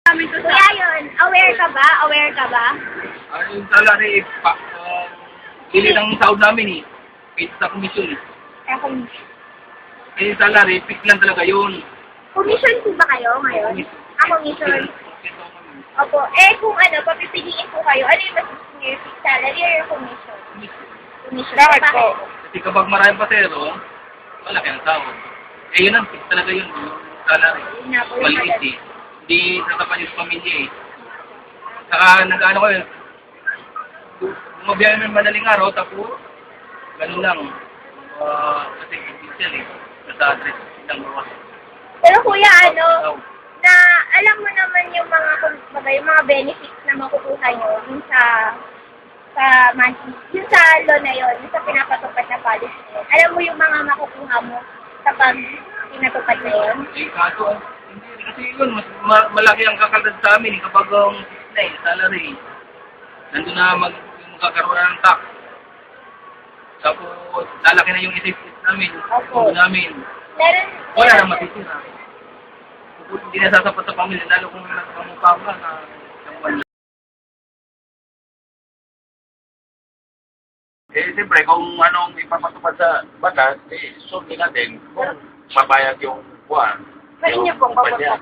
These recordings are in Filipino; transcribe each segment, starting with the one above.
Kuya yun, aware ka ba? Aware ka ba? Yung salary, hindi ng sahod namin eh. Kahit sa komisyon eh. Yung salary, fix lang talaga yun. Commission po ba kayo ngayon? Commission. Opo. Kung papipiliin po kayo, ano yung mas gusto niyo, yung fixed salary or yung commission? Commission. Bakit po? Kasi kapag maraming pasero, malaki ang sahod. Yun ang fix talaga yun. Yung salary. Yun nga po yung Maliit maganda. eh. Hindi natapan yung pamilya eh. Saka nag-ano ko yun. Bumabiyahe ng madaling araw, tapos ganun lang. Kasi official eh. Sa address ng ruwas. Pero kuya, na alam mo naman yung mga benefits na makukuha nyo yung sa monthly, yung sa law na yun, yung sa pinapatupad na policy na yun. Alam mo yung mga makukuha mo kapag pinatupad na yun? Eh, kaso, hindi. Kasi yun, malaki ang kakalad sa amin eh, kapag salary. Nandun na magkakaroon ng tax. Tapos, lalaki na yung isip namin. Opo. Namin. Meron, Wala na matitira. Hindi na sasapat sa pamilya, lalo kung nagpamukha ka na isang wala. Siyempre, kung anong ipapatupad sa batas, sundin natin kung mabayag yung buwan. Sa inyo po, babot po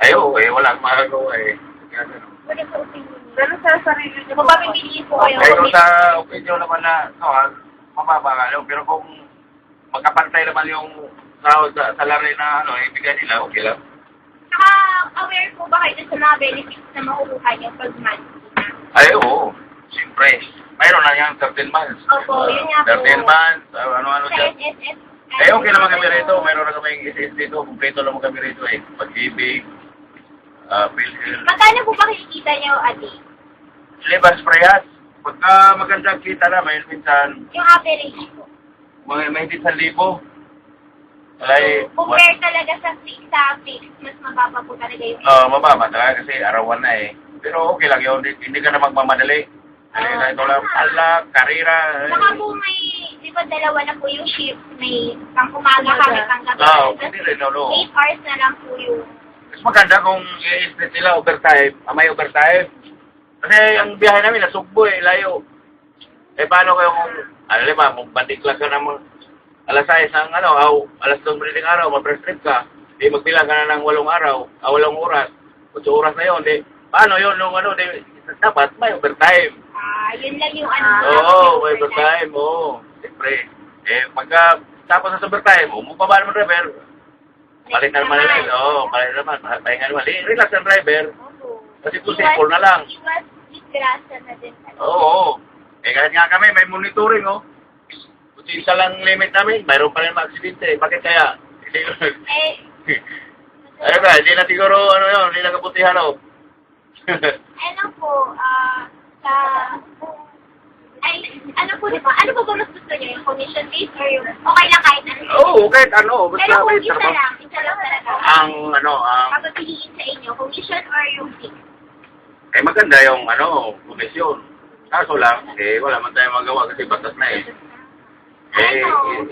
kayo? Wala akong magagawa eh. Kaya gano'n. Pwede po opinion. Pero sa sarili nyo, kung papipiliin po kayo, Kung sa opinion naman na, mababa ka, pero kung magkapantay naman yung sahod sa salary na ibigay nila, okay lang. saka aware po ba kayo sa mga benefits na makukuha nyo pag monthly na? Oo. Siyempre. Mayroon na yan, 13 months. Opo, yun nga po. 13 months, ano-ano Sa dyan. SSS. Okay naman kami rito. Mayroon na kami SSS dito. Kumpleto naman kami rito eh. Pag-ibig, PhilHealth. Magkano po ba kinikita nyo, Ate? Labor sprayas. Pagka magandang kita namin, minsan, Yung average po. may 1,000. Alay, Compare talaga sa fix, mas mababa po talaga yung mababa talaga kasi arawan na eh. Pero okay lang yun. Hindi ka na magmamadali. Ito lang, karira. Saka po may, di ba dalawa na po yung shift, may pang umaga kami, pang gabi. Hindi rin, 8 hours na lang po yung... Mas maganda kung i-split nila overtime, may overtime. Kasi ang biyahe namin, nasugbo eh, layo. Paano kayo kung, magbandik lang ka naman, alas 6 ng alas 2 ng araw, mag-press trip ka, magbilang ka na ng 8 araw, 8 oras, 8 oras na yun, paano yun, dapat may overtime. Yun lang yung May overtime, siyempre. Pagka tapos sa overtime, mababa naman driver, palit na naman nila, palit naman, pahinga naman, relax ang driver, kasi simple na lang. Iwas disgrasya na din. Kahit nga kami, may monitoring, Kung isa lang limit namin, mayroon pa rin mga aksidente. Bakit kaya? Ayun ba, hindi na siguro, hindi na kabutihan, Ano po, ano po di ba? Ano po ba mas gusto niyo? Yung commission based or yung okay lang kahit ano? Kahit ano. Pero kung isa lang talaga. Ang Papapiliin sa inyo, commission or yung fix? maganda yung, komisyon. Kaso lang, wala man tayong magawa kasi batas na eh.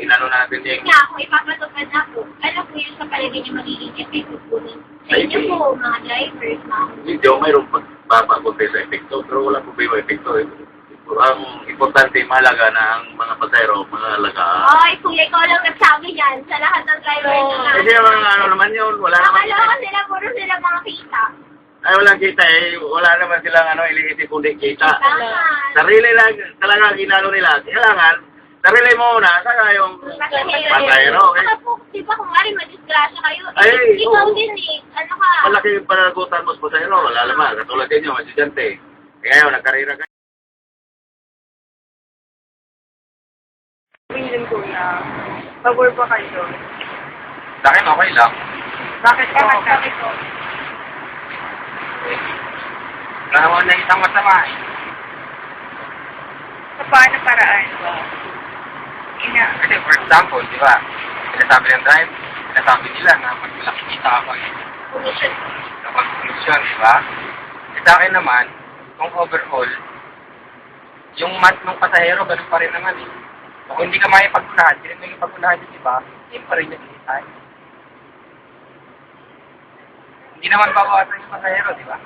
Inano natin yung... Nga, kung ipapatupad na po, ano po yung sa palagay niyo magiging effective po sa inyo po, mga drivers, mga... Hindi, mayroong pagpapakunti sa epekto, pero wala problema epekto eh. Ang importante, mahalaga na ang mga pasayro, mahalaga. Kuya, ikaw lang nagsabi niyan sa lahat ng drivers na. Kasi mga naman yun, wala naman. Nakalawa sila, puro sila mga kita. Ay, walang kita eh. Wala naman silang iliisip kundi kita. Tama. Sarili lang talaga ginalo nila. Kailangan, sarili mo na, saka yung pasayro. Saka po, di ba kung maaaring madisgrasya kayo, Ay, ikaw oo. din eh. Ano ka? Malaki yung panagutan mo sa pasayro. Wala naman. Katulad din yung estudyante. Kaya yun, nagkarira ka. Opinion ko na, pabor pa kayo. Sa akin, okay lang. Bakit po? Wala na isang masama eh. Sa paano paraan? Kasi for example, di ba, sinasabi ng drive, sinasabi nila na mas malaki kita ako eh. Kapag komisyon, di ba? Sa akin naman, kung overall, yung month ng pasahero, ganun pa rin naman eh. Kung hindi ka makipag-unahan, hindi mo yung pag-unahan yun, di ba? Hindi pa rin yung kita eh. Hindi naman babawasan yung pasahero, di ba?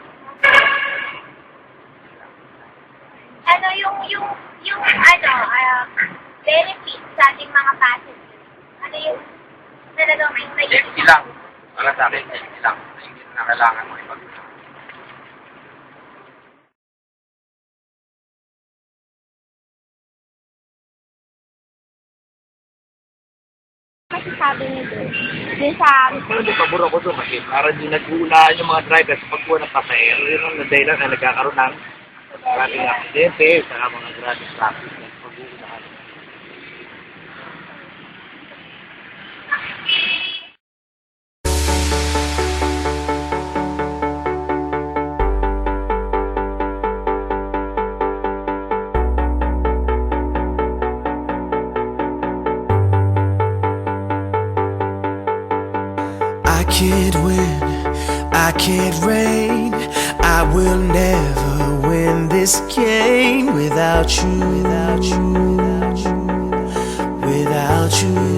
Ano benefit sa ating mga passengers? Ano yung talagang may Safety lang. Para sa akin, safety lang. Hindi na kailangan mo ipag. Kasi sabi niyo doon, dun sa Pero pabor ako doon kasi parang di nag-uunahan yung mga driver sa pagkuha ng pasahero. Yun ang dahilan na nagkakaroon ng maraming aksidente sa mga grabe traffic na pag-uunahan. I can't win, I can't reign, I will never win this game without you, without you, without you, without you.